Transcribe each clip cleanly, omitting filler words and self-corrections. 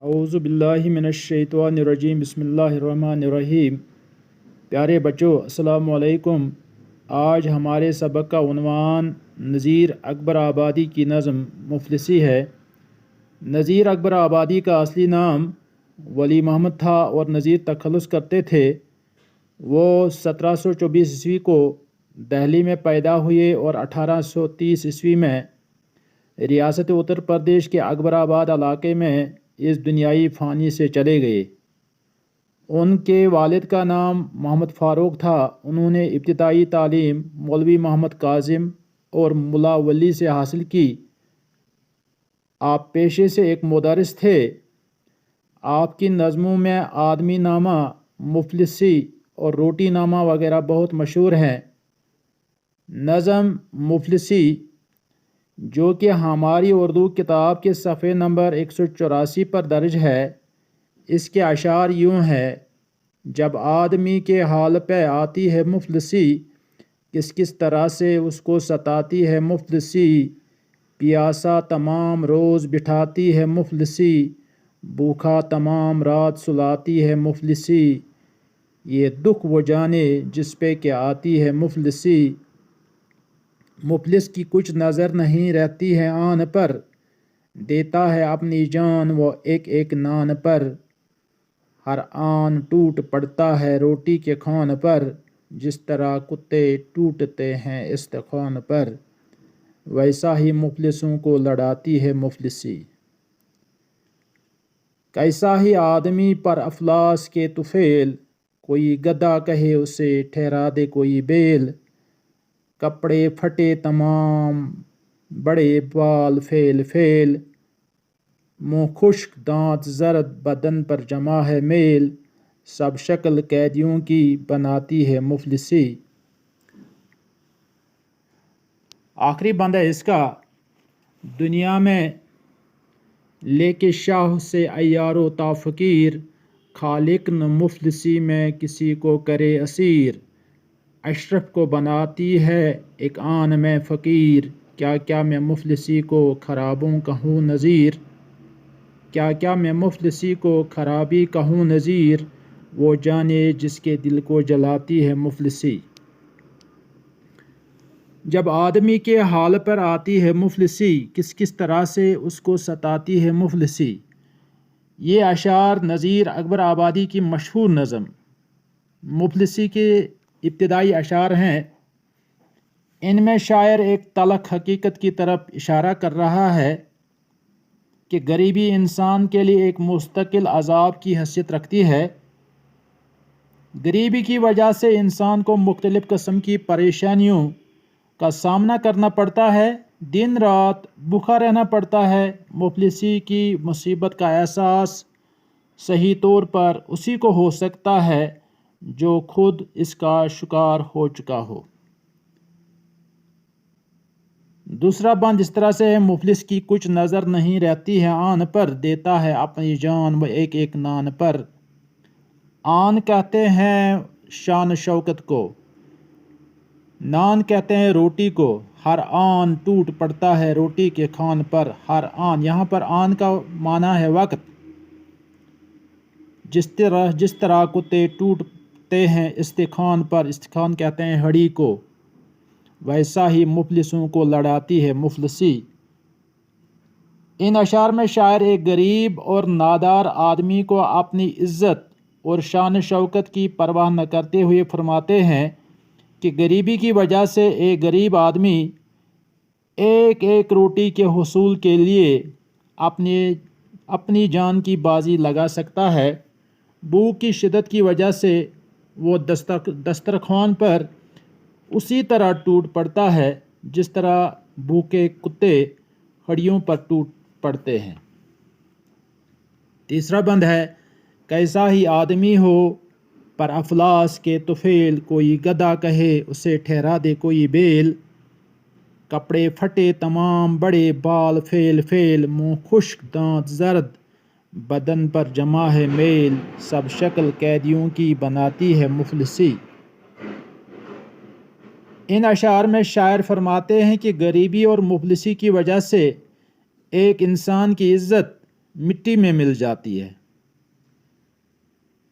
اعوذ باللہ من الشیطان الرجیم بسم اللہ الرحمن الرحیم۔ پیارے بچوں السلام علیکم۔ آج ہمارے سبق کا عنوان نذیر اکبر آبادی کی نظم مفلسی ہے۔ نذیر اکبر آبادی کا اصلی نام ولی محمد تھا اور نذیر تخلص کرتے تھے۔ وہ 1724 کو دہلی میں پیدا ہوئے اور 1830 میں ریاست اتر پردیش کے اکبر آباد علاقے میں اس دنیائی فانی سے چلے گئے۔ ان کے والد کا نام محمد فاروق تھا۔ انہوں نے ابتدائی تعلیم مولوی محمد کاظم اور ملا ولی سے حاصل کی۔ آپ پیشے سے ایک مدرس تھے۔ آپ کی نظموں میں آدمی نامہ، مفلسی اور روٹی نامہ وغیرہ بہت مشہور ہیں۔ نظم مفلسی جو کہ ہماری اردو کتاب کے صفحے نمبر 184 پر درج ہے، اس کے اشعار یوں ہے: جب آدمی کے حال پہ آتی ہے مفلسی، کس کس طرح سے اس کو ستاتی ہے مفلسی، پیاسا تمام روز بٹھاتی ہے مفلسی، بھوکا تمام رات سلاتی ہے مفلسی، یہ دکھ وہ جانے جس پہ کہ آتی ہے مفلسی۔ مفلس کی کچھ نظر نہیں رہتی ہے آن پر، دیتا ہے اپنی جان وہ ایک ایک نان پر، ہر آن ٹوٹ پڑتا ہے روٹی کے خوان پر، جس طرح کتے ٹوٹتے ہیں استخوان پر، ویسا ہی مفلسوں کو لڑاتی ہے مفلسی۔ کیسا ہی آدمی پر افلاس کے طفیل، کوئی گدھا کہے اسے ٹھہرا دے کوئی بیل، کپڑے پھٹے تمام بڑے بال فیل فیل، منہ خشک دانت زرد بدن پر جمع ہے میل، سب شکل قیدیوں کی بناتی ہے مفلسی۔ آخری بند ہے اس کا: دنیا میں لے کے شاہ سے عیار و تا فقیر، خالق نہ مفلسی میں کسی کو کرے اسیر، اشرف کو بناتی ہے ایک آن میں فقیر، کیا کیا میں مفلسی کو خرابوں کہوں نذیر، کیا کیا میں مفلسی کو خرابی کہوں نذیر، وہ جانے جس کے دل کو جلاتی ہے مفلسی۔ جب آدمی کے حال پر آتی ہے مفلسی، کس کس طرح سے اس کو ستاتی ہے مفلسی۔ یہ اشعار نذیر اکبر آبادی کی مشہور نظم مفلسی کے ابتدائی اشعار ہیں۔ ان میں شاعر ایک تلخ حقیقت کی طرف اشارہ کر رہا ہے کہ غریبی انسان کے لیے ایک مستقل عذاب کی حیثیت رکھتی ہے۔ غریبی کی وجہ سے انسان کو مختلف قسم کی پریشانیوں کا سامنا کرنا پڑتا ہے، دن رات بھوکا رہنا پڑتا ہے۔ مفلسی کی مصیبت کا احساس صحیح طور پر اسی کو ہو سکتا ہے جو خود اس کا شکار ہو چکا ہو۔ دوسرا بند اس طرح سے ہے: مفلس کی کچھ نظر نہیں رہتی ہے آن پر، دیتا ہے اپنی جان وہ ایک ایک نان پر۔ آن کہتے ہیں شان شوکت کو، نان کہتے ہیں روٹی کو، ہر آن ٹوٹ پڑتا ہے روٹی کے خوان پر، ہر آن یہاں پر آن کا معنی ہے وقت۔ جس طرح کتے ٹوٹتے ہیں استخوان پر، استخوان کہتے ہیں ہڑی کو، ویسا ہی مفلسوں کو لڑاتی ہے مفلسی۔ ان اشعار میں شاعر ایک غریب اور نادار آدمی کو اپنی عزت اور شان شوکت کی پرواہ نہ کرتے ہوئے فرماتے ہیں کہ غریبی کی وجہ سے ایک غریب آدمی ایک ایک روٹی کے حصول کے لیے اپنی جان کی بازی لگا سکتا ہے۔ بھوک کی شدت کی وجہ سے وہ دسترخوان پر اسی طرح ٹوٹ پڑتا ہے جس طرح بھوکے کتے ہڑیوں پر ٹوٹ پڑتے ہیں۔ تیسرا بند ہے: کیسا ہی آدمی ہو پر افلاس کے طفیل، کوئی گدھا کہے اسے ٹھہرا دے کوئی بیل، کپڑے پھٹے تمام بڑے بال فیل فیل، منہ خشک دانت زرد بدن پر جمع ہے میل، سب شکل قیدیوں کی بناتی ہے مفلسی۔ ان اشعار میں شاعر فرماتے ہیں کہ غریبی اور مفلسی کی وجہ سے ایک انسان کی عزت مٹی میں مل جاتی ہے۔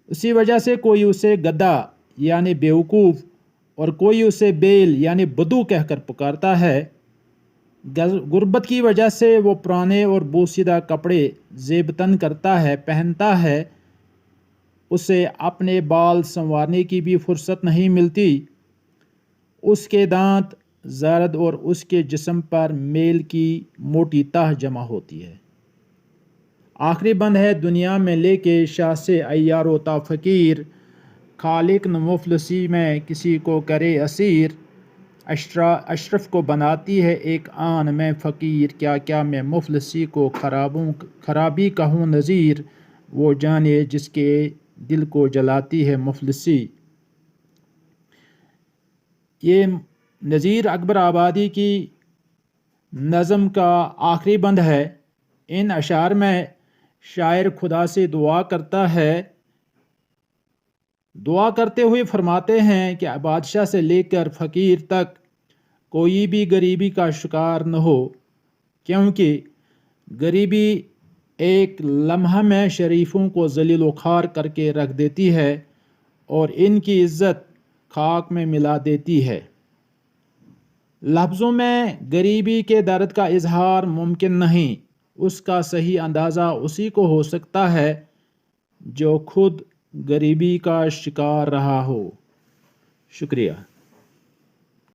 اسی وجہ سے کوئی اسے گدھا یعنی بیوقوف اور کوئی اسے بیل یعنی بدو کہہ کر پکارتا ہے۔ غربت کی وجہ سے وہ پرانے اور بوسیدہ کپڑے زیب تن کرتا ہے، پہنتا ہے، اسے اپنے بال سنوارنے کی بھی فرصت نہیں ملتی، اس کے دانت زرد اور اس کے جسم پر میل کی موٹی تہ جمع ہوتی ہے۔ آخری بند ہے: دنیا میں لے کے شاہ سے عیار ہوتا فقیر، خالق نہ مفلسی میں کسی کو کرے اسیر، اشرف کو بناتی ہے ایک آن میں فقیر، کیا کیا میں مفلسی کو خرابی کہوں نذیر، وہ جانے جس کے دل کو جلاتی ہے مفلسی۔ یہ نذیر اکبر آبادی کی نظم کا آخری بند ہے۔ ان اشعار میں شاعر خدا سے دعا کرتا ہے، دعا کرتے ہوئے فرماتے ہیں کہ بادشاہ سے لے کر فقیر تک کوئی بھی غریبی کا شکار نہ ہو، کیونکہ غریبی ایک لمحہ میں شریفوں کو ذلیل و خوار کر کے رکھ دیتی ہے اور ان کی عزت خاک میں ملا دیتی ہے۔ لفظوں میں غریبی کے درد کا اظہار ممکن نہیں، اس کا صحیح اندازہ اسی کو ہو سکتا ہے جو خود غریبی کا شکار رہا ہو۔ شکریہ۔